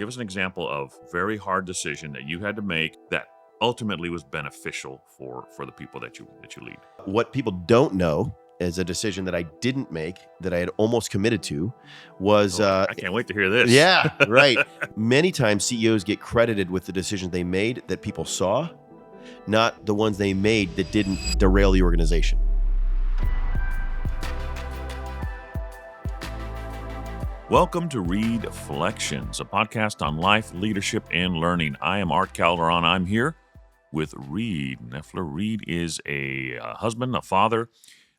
Give us an example of very hard decision that you had to make that ultimately was beneficial for the people that you lead. What people don't know is a decision that I didn't make that I had almost committed to was... I can't wait to hear this. Yeah, right. Many times CEOs get credited with the decisions they made that people saw, not the ones they made that didn't derail the organization. Welcome to ReedFlections, a podcast on life, leadership, and learning. I am Art Calderon. I'm here with Reed Nyffeler. Reed is a husband, a father,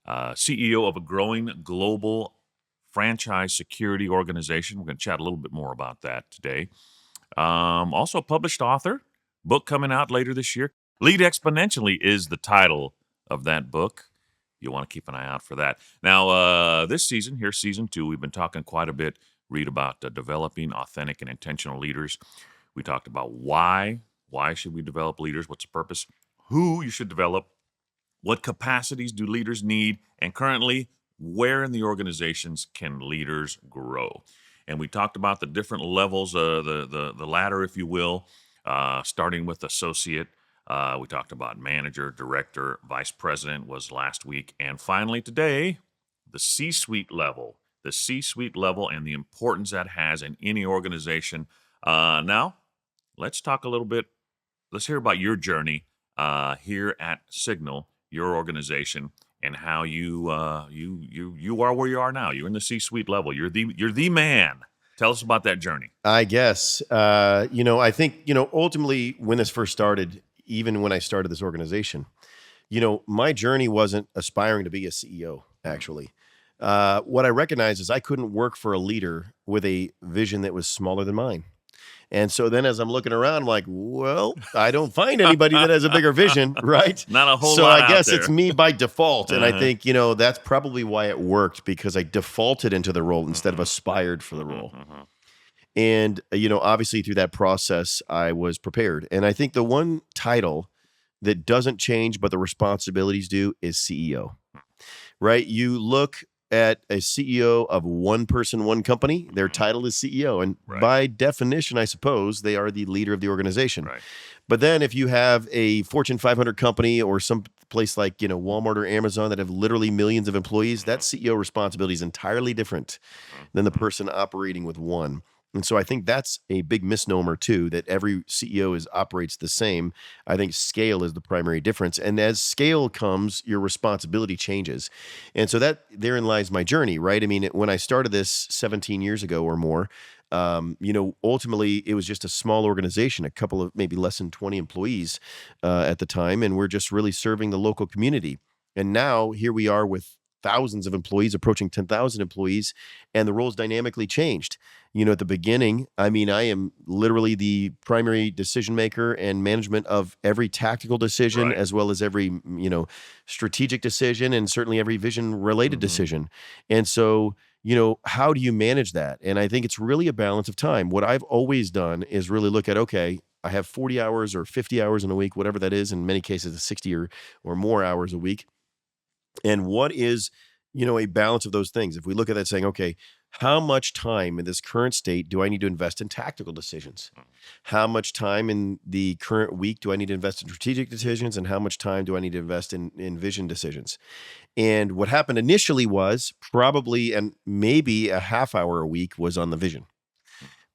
CEO of a growing global franchise security organization. We're going to chat a little bit more about that today. Also a published author, book coming out later this year. Lead Exponentially is the title of that book. You'll want to keep an eye out for that. Now, this season, here's season 2, we've been talking quite a bit, Reed, about developing authentic and intentional leaders. We talked about why should we develop leaders, what's the purpose, who you should develop, what capacities do leaders need, and currently, where in the organizations can leaders grow. And we talked about the different levels, the ladder, if you will, starting with associate. We talked about manager, director, vice president was last week. And finally today, the C-suite level and the importance that has in any organization. Now, let's talk a little bit. Let's hear about your journey here at Signal, your organization, and how you are where you are now. You're in the C-suite level. You're the man. Tell us about that journey. I guess, I think, ultimately when this first started, even when I started this organization, my journey wasn't aspiring to be a CEO, actually. What I recognized is I couldn't work for a leader with a vision that was smaller than mine. And so then as I'm looking around, I'm like, well, I don't find anybody that has a bigger vision, right? Not a whole so lot I guess out there. It's me by default. And I think, that's probably why it worked, because I defaulted into the role instead of aspired for the role. And, obviously through that process, I was prepared. And I think the one title that doesn't change, but the responsibilities do, is CEO, right? You look at a CEO of one person, one company, their title is CEO. And by definition, I suppose, they are the leader of the organization. Right. But then if you have a Fortune 500 company or some place like, Walmart or Amazon that have literally millions of employees, that CEO responsibility is entirely different than the person operating with one. And so I think that's a big misnomer too, that every CEO operates the same. I think scale is the primary difference. And as scale comes, your responsibility changes. And so therein lies my journey, right? I mean, when I started this 17 years ago or more, ultimately it was just a small organization, a couple of maybe less than 20 employees at the time. And we're just really serving the local community. And now here we are with thousands of employees, approaching 10,000 employees, and the roles dynamically changed. At the beginning, I am literally the primary decision maker and management of every tactical decision, as well as every, strategic decision, and certainly every vision related decision. And so, how do you manage that? And I think it's really a balance of time. What I've always done is really look at, okay, I have 40 hours or 50 hours in a week, whatever that is. In many cases, it's 60 or more hours a week. And what is, a balance of those things? If we look at that saying, okay, how much time in this current state do I need to invest in tactical decisions? How much time in the current week do I need to invest in strategic decisions? And how much time do I need to invest in vision decisions? And what happened initially was probably, and maybe a half hour a week was on the vision.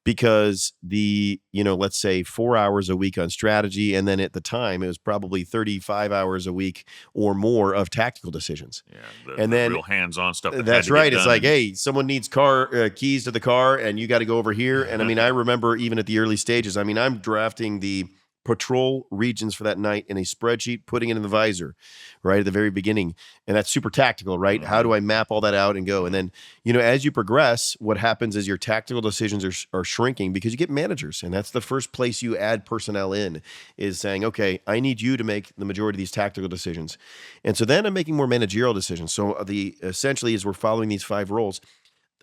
Because let's say 4 hours a week on strategy. And then at the time, it was probably 35 hours a week or more of tactical decisions. Yeah, the real hands-on stuff. That's right. It's like, hey, someone needs keys to the car and you got to go over here. And I remember even at the early stages, I'm drafting the patrol regions for that night in a spreadsheet, putting it in the visor right at the very beginning. And that's super tactical, right? How do I map all that out and go? And then, as you progress, what happens is your tactical decisions are shrinking because you get managers. And that's the first place you add personnel in, is saying, okay, I need you to make the majority of these tactical decisions. And so then I'm making more managerial decisions. So essentially, as we're following these 5 roles,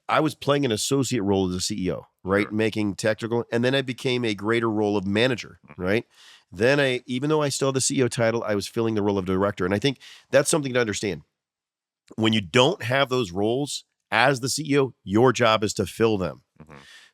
I was playing an associate role as a CEO, right? Sure. Making tactical. And then I became a greater role of manager, right? Then even though I still have the CEO title, I was filling the role of director. And I think that's something to understand. When you don't have those roles as the CEO, your job is to fill them.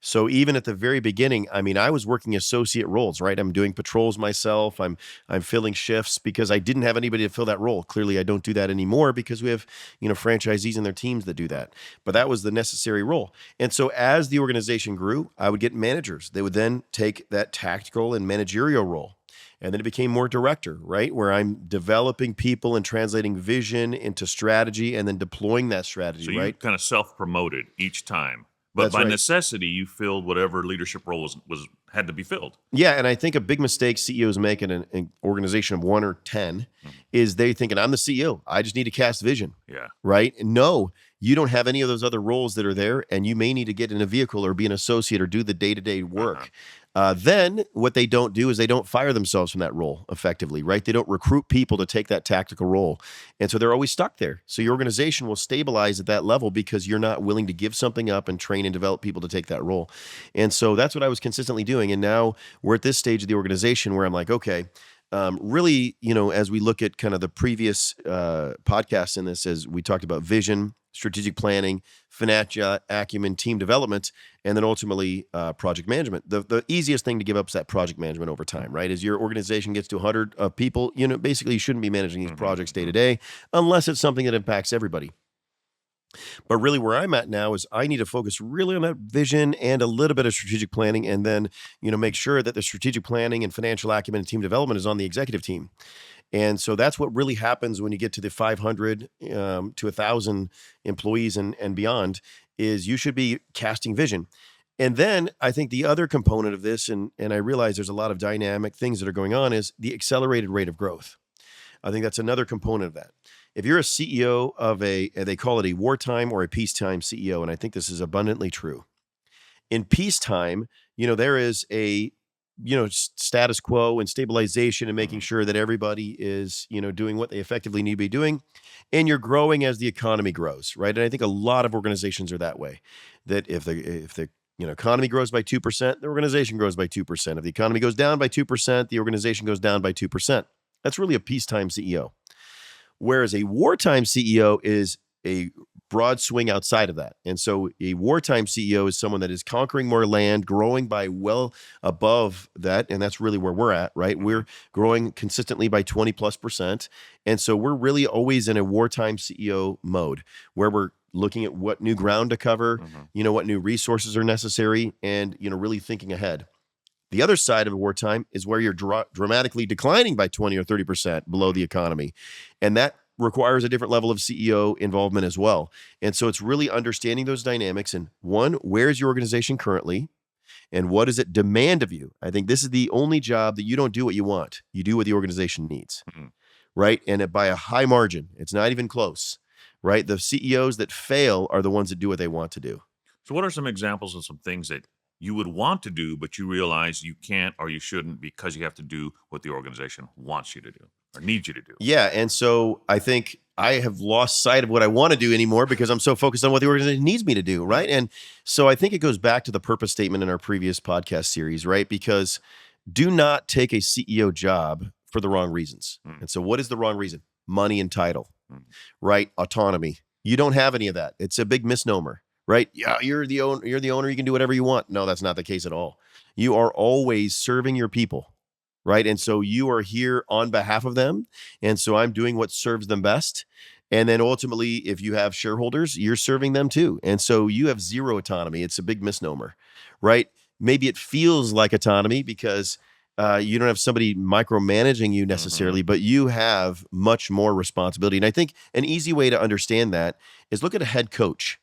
So even at the very beginning, I mean, I was working associate roles, right? I'm doing patrols myself. I'm filling shifts because I didn't have anybody to fill that role. Clearly, I don't do that anymore because we have, franchisees and their teams that do that. But that was the necessary role. And so as the organization grew, I would get managers. They would then take that tactical and managerial role. And then it became more director, right? Where I'm developing people and translating vision into strategy and then deploying that strategy, So you right? kind of self-promoted each time. But That's by right. necessity, you filled whatever leadership role was had to be filled. Yeah, and I think a big mistake CEOs make in an organization of 1 or 10 is they thinking, I'm the CEO. I just need to cast vision, Yeah. right? No, you don't have any of those other roles that are there, and you may need to get in a vehicle or be an associate or do the day-to-day work. Then what they don't do is they don't fire themselves from that role effectively, right? They don't recruit people to take that tactical role. And so they're always stuck there. So your organization will stabilize at that level because you're not willing to give something up and train and develop people to take that role. And so that's what I was consistently doing. And now we're at this stage of the organization where I'm like, okay, really, as we look at kind of the previous podcasts in this, as we talked about vision, strategic planning, financial acumen, team development, and then ultimately project management. The easiest thing to give up is that project management over time, right? As your organization gets to 100 people, basically you shouldn't be managing these projects day to day unless it's something that impacts everybody. But really where I'm at now is I need to focus really on that vision and a little bit of strategic planning and then, make sure that the strategic planning and financial acumen and team development is on the executive team. And so that's what really happens when you get to the 500 to 1,000 employees and beyond is you should be casting vision. And then I think the other component of this, and I realize there's a lot of dynamic things that are going on, is the accelerated rate of growth. I think that's another component of that. If you're a CEO of they call it a wartime or a peacetime CEO, and I think this is abundantly true. In peacetime, there is a, status quo and stabilization and making sure that everybody is, doing what they effectively need to be doing. And you're growing as the economy grows, right? And I think a lot of organizations are that way, that if the economy grows by 2%, the organization grows by 2%. If the economy goes down by 2%, the organization goes down by 2%. That's really a peacetime CEO. Whereas a wartime CEO is a broad swing outside of that. And so a wartime CEO is someone that is conquering more land, growing by well above that. And that's really where we're at, right? We're growing consistently by 20+%. And so we're really always in a wartime CEO mode where we're looking at what new ground to cover, what new resources are necessary, and, really thinking ahead. The other side of wartime is where you're dramatically declining by 20 or 30% below the economy. And that requires a different level of CEO involvement as well. And so it's really understanding those dynamics and one, where's your organization currently? And what does it demand of you? I think this is the only job that you don't do what you want. You do what the organization needs, right? And by a high margin, it's not even close, right? The CEOs that fail are the ones that do what they want to do. So what are some examples of some things that you would want to do, but you realize you can't or you shouldn't because you have to do what the organization wants you to do or needs you to do? Yeah. And so I think I have lost sight of what I want to do anymore because I'm so focused on what the organization needs me to do. Right. And so I think it goes back to the purpose statement in our previous podcast series, right? Because do not take a CEO job for the wrong reasons. And so what is the wrong reason? Money and title, right? Autonomy. You don't have any of that. It's a big misnomer. Right? Yeah, you're the owner. You're the owner. You can do whatever you want. No, that's not the case at all. You are always serving your people, right? And so you are here on behalf of them. And so I'm doing what serves them best. And then ultimately, if you have shareholders, you're serving them too. And so you have zero autonomy. It's a big misnomer, right? Maybe it feels like autonomy because you don't have somebody micromanaging you necessarily, but you have much more responsibility. And I think an easy way to understand that is look at a head coach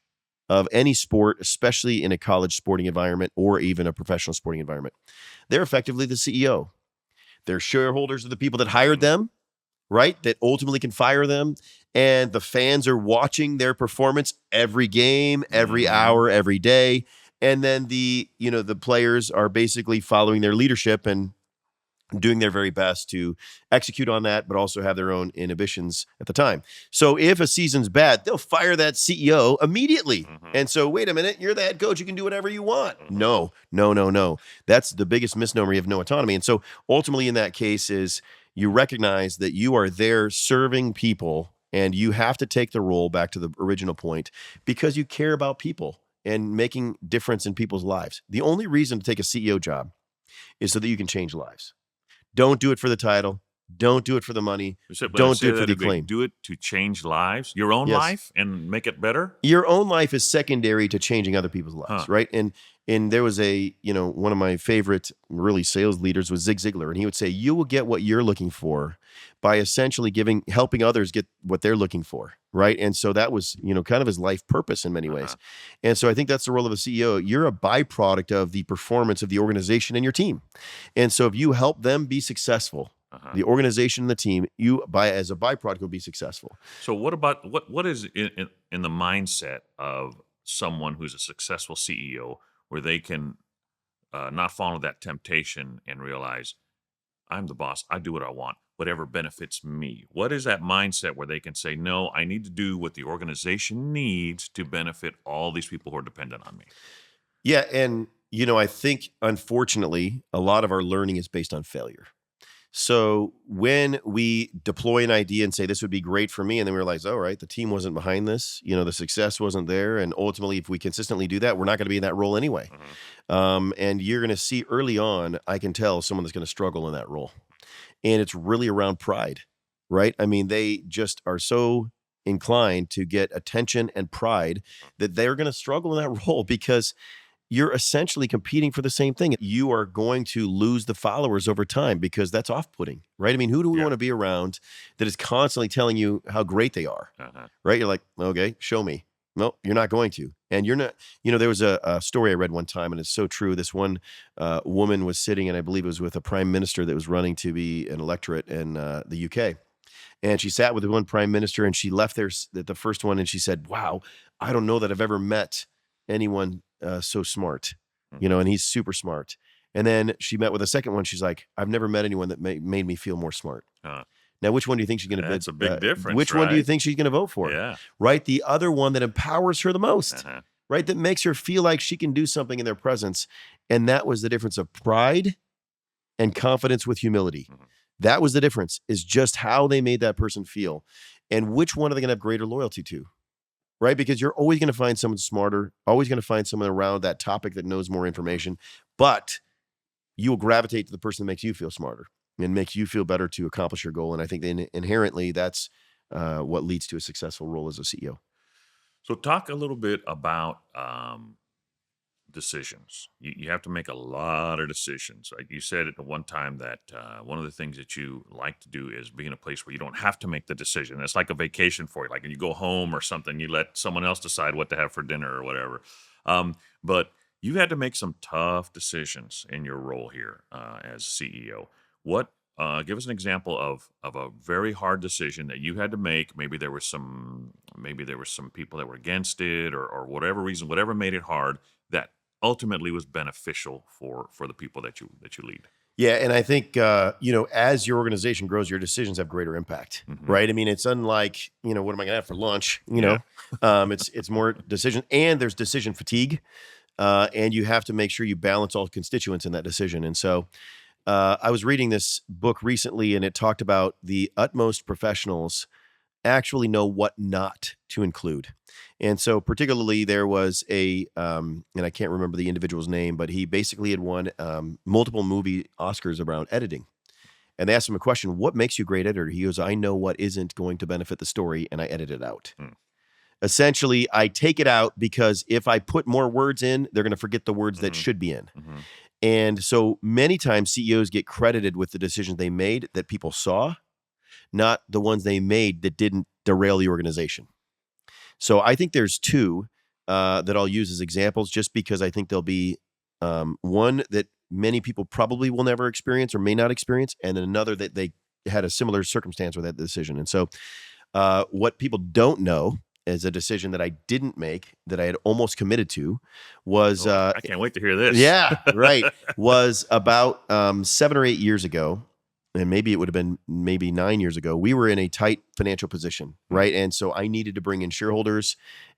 of any sport, especially in a college sporting environment or even a professional sporting environment. They're effectively the CEO. Their shareholders are the people that hired them, right? That ultimately can fire them. And the fans are watching their performance every game, every hour, every day. And then the players are basically following their leadership and doing their very best to execute on that, but also have their own inhibitions at the time. So if a season's bad, they'll fire that CEO immediately. And so, wait a minute, you're the head coach. You can do whatever you want. No. That's the biggest misnomer. You have no autonomy. And so ultimately in that case is you recognize that you are there serving people and you have to take the role back to the original point because you care about people. and making difference in people's lives. The only reason to take a CEO job is so that you can change lives. Don't do it for the title. Don't do it for the money. Don't do it for the acclaim. Do it to change lives, your own life, and make it better. Your own life is secondary to changing other people's lives, right? And there was one of my favorite really sales leaders was Zig Ziglar, and he would say, you will get what you're looking for by essentially helping others get what they're looking for, right? And so that was, kind of his life purpose in many ways. And so I think that's the role of a CEO. You're a byproduct of the performance of the organization and your team. And so if you help them be successful, the organization and the team, as a byproduct will be successful. So what about what is in the mindset of someone who's a successful CEO where they can not fall into that temptation and realize, I'm the boss, I do what I want, whatever benefits me? What is that mindset where they can say, no, I need to do what the organization needs to benefit all these people who are dependent on me? Yeah, and I think unfortunately a lot of our learning is based on failure. So when we deploy an idea and say this would be great for me, and then we realize, all right, the team wasn't behind this, the success wasn't there, and ultimately, if we consistently do that, we're not going to be in that role anyway. And you're going to see early on, I can tell someone that's going to struggle in that role, and it's really around pride, right? I mean, they just are so inclined to get attention and pride that they're going to struggle in that role because you're essentially competing for the same thing. You are going to lose the followers over time because that's off-putting, right? I mean, who do we want to be around that is constantly telling you how great they are, right? You're like, okay, show me. No, you're not going to. And you're not, there was a story I read one time, and it's so true. This one woman was sitting, and I believe it was with a prime minister that was running to be an electorate in the UK. And she sat with the one prime minister, and she left there at the first one, and she said, wow, I don't know that I've ever met anyone so smart, and he's super smart. And then she met with a second one. She's like, I've never met anyone that made me feel more smart. Now, which one do you think she's going to? That's a big difference. Which one do you think she's going to vote for? Yeah, right. The other one that empowers her the most, right? That makes her feel like she can do something in their presence. And that was the difference of pride and confidence with humility. That was the difference. Is just how they made that person feel, and which one are they going to have greater loyalty to? Right? Because you're always going to find someone smarter, always going to find someone around that topic that knows more information, but you will gravitate to the person that makes you feel smarter and makes you feel better to accomplish your goal. And I think inherently that's what leads to a successful role as a CEO. So talk a little bit about decisions. You have to make a lot of decisions. Like you said at one time that one of the things that you like to do is be in a place where you don't have to make the decision. It's like a vacation for you. Like when you go home or something, you let someone else decide what to have for dinner or whatever. But you had to make some tough decisions in your role here as CEO. Give us an example of a very hard decision that you had to make. Maybe there were some people that were against it, or whatever reason, whatever made it hard, that ultimately was beneficial for the people that you lead. Yeah, and I think as your organization grows, your decisions have greater impact, right? I mean, it's unlike what am I going to have for lunch? It's more decision, and there's decision fatigue, and you have to make sure you balance all constituents in that decision. And so, I was reading this book recently, and it talked about the utmost professionals actually know what not to include. And so particularly there was and I can't remember the individual's name, but he basically had won multiple movie Oscars around editing. And they asked him a question, what makes you a great editor? He goes, I know what isn't going to benefit the story, and I edit it out. Essentially, I take it out because if I put more words in, they're going to forget the words that should be in. And so many times CEOs get credited with the decisions they made that people saw, not the ones they made that didn't derail the organization. So I think there's two that I'll use as examples, just because I think there'll be one that many people probably will never experience or may not experience, and then another that they had a similar circumstance with that decision. And so what people don't know is a decision that I didn't make that I had almost committed to was... I can't wait to hear this. Yeah, right. Was about 7 or 8 years ago, and maybe it would have been maybe 9 years ago, we were in a tight financial position, right? And so I needed to bring in shareholders,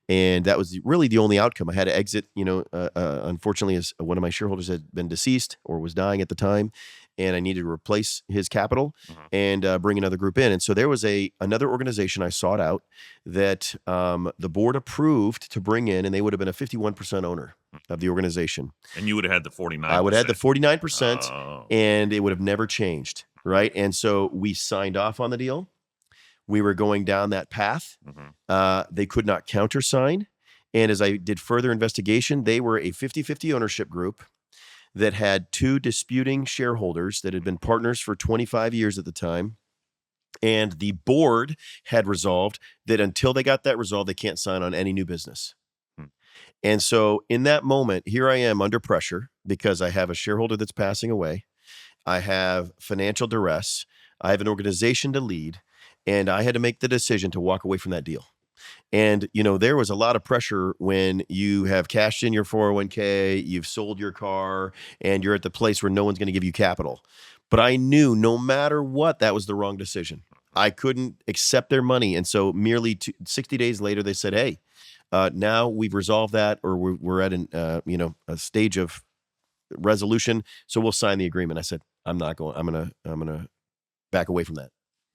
And that was really the only outcome. I had to exit, unfortunately, as one of my shareholders had been deceased or was dying at the time, and I needed to replace his capital and bring another group in. And so there was another organization I sought out that the board approved to bring in, and they would have been a 51% owner of the organization. And you would have had the 49%. I would have had the 49%, Oh. and it would have never changed, right? And so we signed off on the deal. We were going down that path. They could not countersign. And as I did further investigation, they were a 50-50 ownership group that had 2 disputing shareholders that had been partners for 25 years at the time. And the board had resolved that until they got that resolved, they can't sign on any new business. And so in that moment, here I am under pressure because I have a shareholder that's passing away. I have financial duress. I have an organization to lead. And I had to make the decision to walk away from that deal. And, there was a lot of pressure when you have cashed in your 401k, you've sold your car, and you're at the place where no one's going to give you capital. But I knew no matter what, that was the wrong decision. I couldn't accept their money. And so merely 60 days later, they said, hey, now we've resolved that, or we're at a stage of resolution. So we'll sign the agreement. I said, I'm not going, I'm going to back away from that.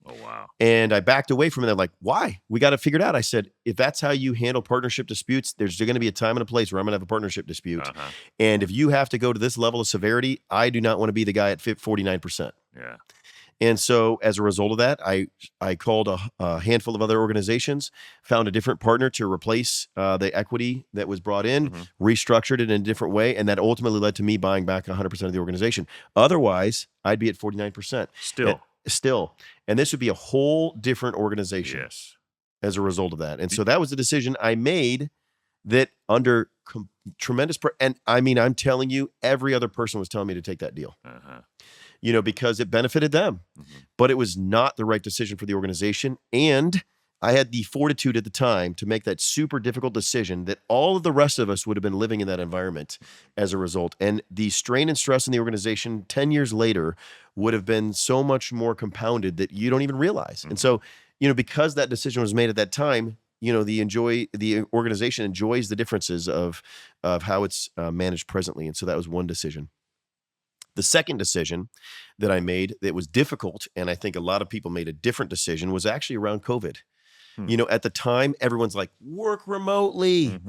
Oh, wow. And I backed away from it. They're like, why? We got to figure it out. I said, if that's how you handle partnership disputes, there's going to be a time and a place where I'm going to have a partnership dispute. And if you have to go to this level of severity, I do not want to be the guy at 49%. Yeah. And so as a result of that, I called a handful of other organizations, found a different partner to replace the equity that was brought in, restructured it in a different way. And that ultimately led to me buying back 100% of the organization. Otherwise, I'd be at 49%. Still. And this would be a whole different organization as a result of that. And so that was the decision I made that under tremendous and I mean, I'm telling you, every other person was telling me to take that deal, because it benefited them. But it was not the right decision for the organization. And I had the fortitude at the time to make that super difficult decision that all of the rest of us would have been living in that environment as a result. And the strain and stress in the organization 10 years later would have been so much more compounded that you don't even realize. And so, because that decision was made at that time, the organization enjoys the differences of how it's managed presently. And so that was one decision. The second decision that I made that was difficult, and I think a lot of people made a different decision, was actually around COVID. At the time, everyone's like, work remotely,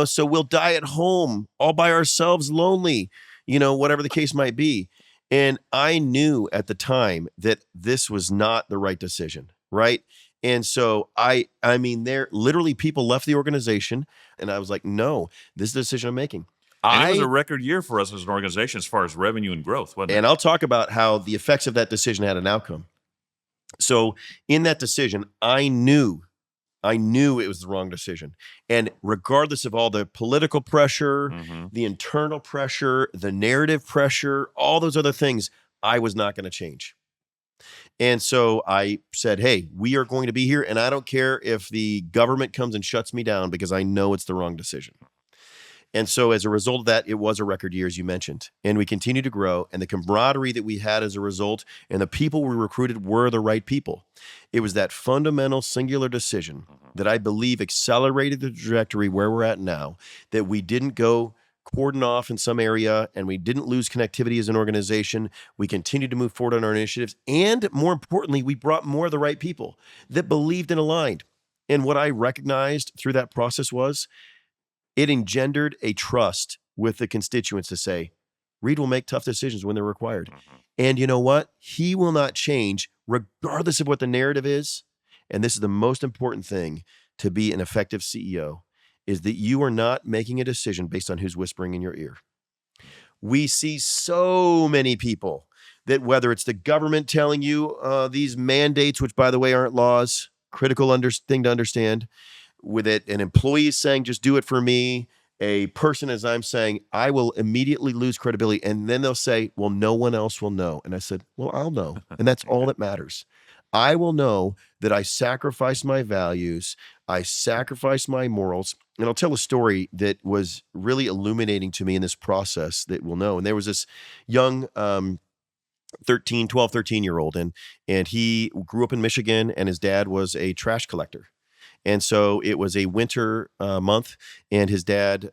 so we'll die at home all by ourselves, lonely, whatever the case might be. And I knew at the time that this was not the right decision, right? And so I mean, literally people left the organization, and I was like, no, this is the decision I'm making. And it was a record year for us as an organization as far as revenue and growth, wasn't it? And I'll talk about how the effects of that decision had an outcome. So in that decision, I knew it was the wrong decision. And regardless of all the political pressure, the internal pressure, the narrative pressure, all those other things, I was not going to change. And so I said, hey, we are going to be here. And I don't care if the government comes and shuts me down because I know it's the wrong decision. And so as a result of that, it was a record year, as you mentioned, and we continue to grow. And the camaraderie that we had as a result and the people we recruited were the right people. It was that fundamental singular decision that I believe accelerated the trajectory where we're at now, that we didn't go cordon off in some area and we didn't lose connectivity as an organization. We continued to move forward on our initiatives. And more importantly, we brought more of the right people that believed and aligned. And what I recognized through that process was it engendered a trust with the constituents to say, Reed will make tough decisions when they're required. And you know what? He will not change regardless of what the narrative is. And this is the most important thing to be an effective CEO, is that you are not making a decision based on who's whispering in your ear. We see so many people that whether it's the government telling you these mandates, which by the way aren't laws, critical thing to understand, with it, an employee saying, just do it for me. A person, as I'm saying, I will immediately lose credibility. And then they'll say, well, no one else will know. And I said, well, I'll know. And that's all that matters. I will know that I sacrificed my values. I sacrificed my morals. And I'll tell a story that was really illuminating to me in this process that we'll know. And there was this young 13-year-old, and he grew up in Michigan, and his dad was a trash collector. And so it was a winter month, and his dad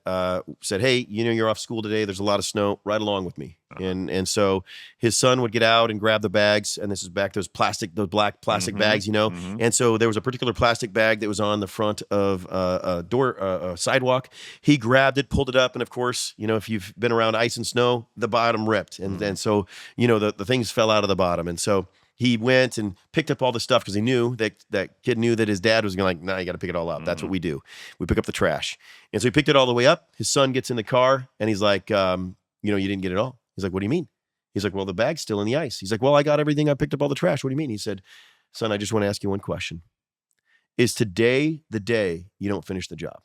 said, "Hey, you're off school today. There's a lot of snow. Ride along with me." And so his son would get out and grab the bags, and this is back those black plastic bags, And so there was a particular plastic bag that was on the front of a sidewalk. He grabbed it, pulled it up, and of course, if you've been around ice and snow, the bottom ripped, and so the things fell out of the bottom, and so he went and picked up all the stuff because he knew that kid knew that his dad was going to nah, you got to pick it all up. That's what we do. We pick up the trash. And so he picked it all the way up. His son gets in the car and he's like, you didn't get it all. He's like, what do you mean? He's like, well, the bag's still in the ice. He's like, well, I got everything. I picked up all the trash. What do you mean? He said, son, I just want to ask you one question. Is today the day you don't finish the job?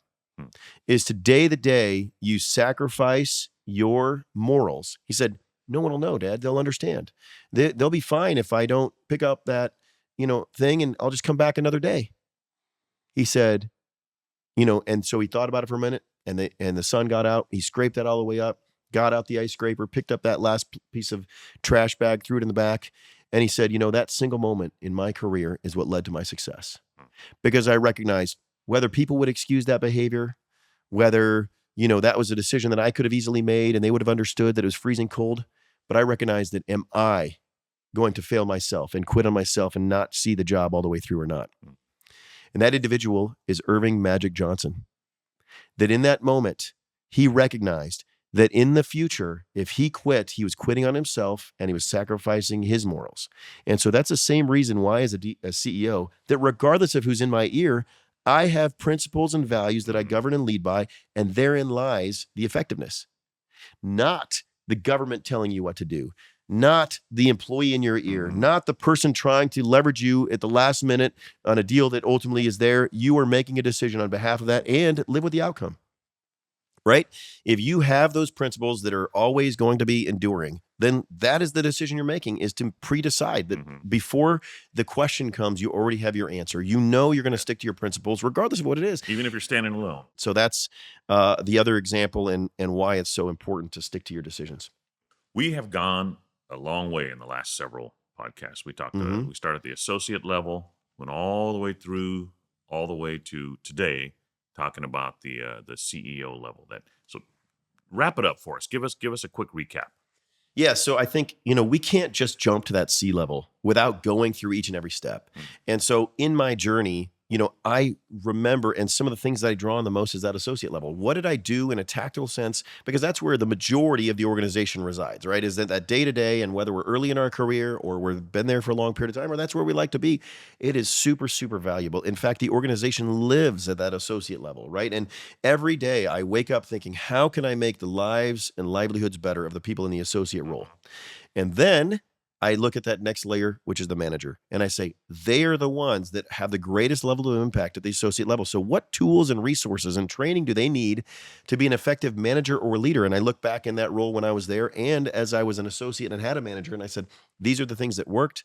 Is today the day you sacrifice your morals? He said, no one will know, Dad. They'll understand. They'll be fine if I don't pick up that, thing, and I'll just come back another day. He said, and so he thought about it for a minute, and the son got out. He scraped that all the way up, got out the ice scraper, picked up that last piece of trash bag, threw it in the back, and he said, that single moment in my career is what led to my success. Because I recognized whether people would excuse that behavior, whether that was a decision that I could have easily made and they would have understood that it was freezing cold. But I recognized that, am I going to fail myself and quit on myself and not see the job all the way through or not? And that individual is Irving Magic Johnson. That in that moment, he recognized that in the future, if he quit, he was quitting on himself and he was sacrificing his morals. And so that's the same reason why as a CEO, that regardless of who's in my ear, I have principles and values that I govern and lead by, and therein lies the effectiveness. Not the government telling you what to do, not the employee in your ear, not the person trying to leverage you at the last minute on a deal that ultimately is there. You are making a decision on behalf of that and live with the outcome. Right? If you have those principles that are always going to be enduring, then that is the decision you're making, is to pre-decide that before the question comes, you already have your answer. You're going to stick to your principles regardless of what it is. Even if you're standing alone. So that's the other example and why it's so important to stick to your decisions. We have gone a long way in the last several podcasts. We talked we started at the associate level, went all the way to today, talking about the CEO level. So wrap it up for us. Give us a quick recap. Yeah, so I think, we can't just jump to that C level without going through each and every step. And so in my journey, I remember, and some of the things that I draw on the most is that associate level. What did I do in a tactical sense? Because that's where the majority of the organization resides, right? Is that day-to-day, and whether we're early in our career or we've been there for a long period of time, or that's where we like to be, it is super, super valuable. In fact, the organization lives at that associate level, right? And every day I wake up thinking, how can I make the lives and livelihoods better of the people in the associate role? And then I look at that next layer, which is the manager, and I say, they are the ones that have the greatest level of impact at the associate level. So what tools and resources and training do they need to be an effective manager or leader? And I look back in that role when I was there and as I was an associate and had a manager, and I said, these are the things that worked.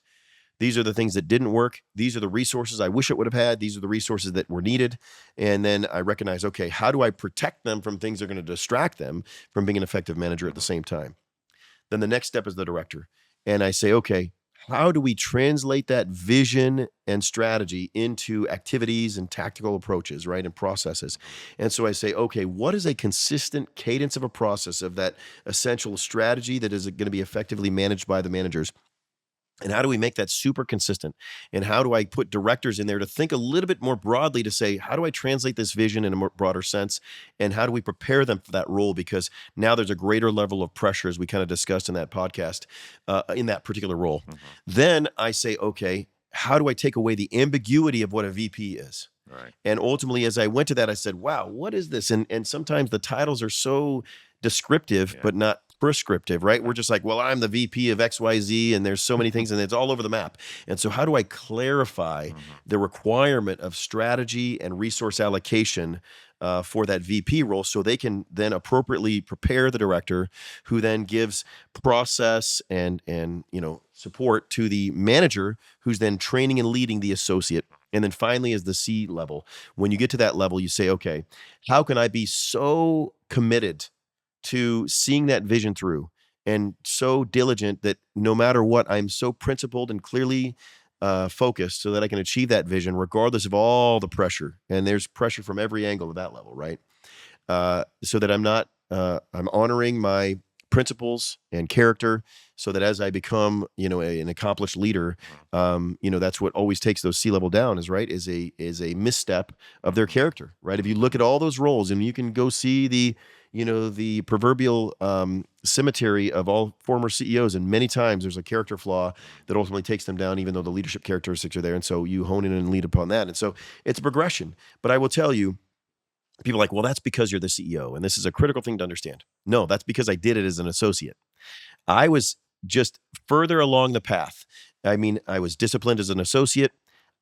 These are the things that didn't work. These are the resources I wish it would have had. These are the resources that were needed. And then I recognize, okay, how do I protect them from things that are going to distract them from being an effective manager at the same time? Then the next step is the director. And I say, okay, how do we translate that vision and strategy into activities and tactical approaches, right, and processes? And so I say, okay, what is a consistent cadence of a process of that essential strategy that is going to be effectively managed by the managers? And how do we make that super consistent? And how do I put directors in there to think a little bit more broadly to say, how do I translate this vision in a more broader sense? And how do we prepare them for that role? Because now there's a greater level of pressure, as we kind of discussed in that podcast, in that particular role. Then I say, okay, how do I take away the ambiguity of what a VP is? Right. And ultimately, as I went to that, I said, wow, what is this? And sometimes the titles are so descriptive, but not prescriptive, right? We're just like, well, I'm the VP of XYZ, and there's so many things, and it's all over the map. And so how do I clarify the requirement of strategy and resource allocation for that VP role so they can then appropriately prepare the director, who then gives process and support to the manager, who's then training and leading the associate. And then finally is the C level. When you get to that level, you say, okay, how can I be so committed to seeing that vision through and so diligent that no matter what, I'm so principled and clearly focused so that I can achieve that vision regardless of all the pressure. And there's pressure from every angle of that level, right? So that I'm honoring my principles and character so that as I become, an accomplished leader, that's what always takes those C-level down is a misstep of their character, right? If you look at all those roles and you can go see the proverbial cemetery of all former CEOs, and many times there's a character flaw that ultimately takes them down, even though the leadership characteristics are there. And so you hone in and lead upon that. And so it's a progression. But I will tell you, people are like, well, that's because you're the CEO. And this is a critical thing to understand. No, that's because I did it as an associate. I was just further along the path. I mean, I was disciplined as an associate.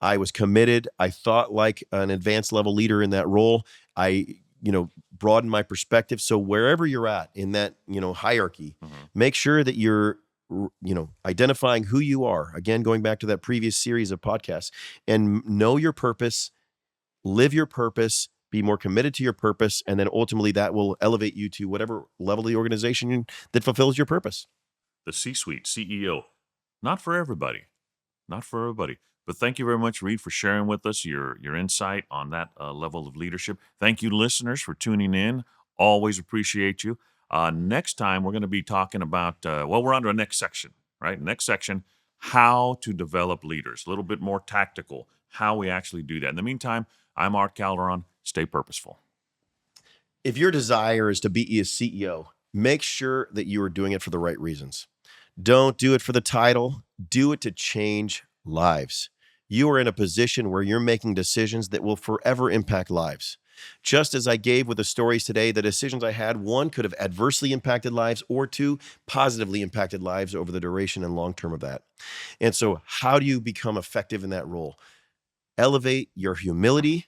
I was committed. I thought like an advanced level leader in that role. I, broadened my perspective. So wherever you're at in that, hierarchy, make sure that you're, identifying who you are. Again, going back to that previous series of podcasts, and know your purpose, live your purpose, be more committed to your purpose, and then ultimately that will elevate you to whatever level of the organization that fulfills your purpose. The C-suite, CEO, not for everybody, not for everybody. But thank you very much, Reed, for sharing with us your insight on that level of leadership. Thank you, listeners, for tuning in. Always appreciate you. Next time, we're going to be talking about, we're on to the next section, right? Next section, how to develop leaders. A little bit more tactical, how we actually do that. In the meantime, I'm Art Calderon. Stay purposeful. If your desire is to be a CEO, make sure that you are doing it for the right reasons. Don't do it for the title. Do it to change lives. You are in a position where you're making decisions that will forever impact lives. Just as I gave with the stories today, the decisions I had, one, could have adversely impacted lives, or two, positively impacted lives over the duration and long term of that. And so how do you become effective in that role? Elevate your humility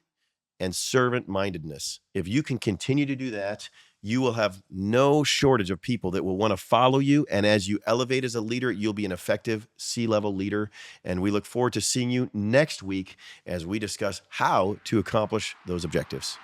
and servant-mindedness. If you can continue to do that, you will have no shortage of people that will want to follow you. And as you elevate as a leader, you'll be an effective C-level leader. And we look forward to seeing you next week as we discuss how to accomplish those objectives.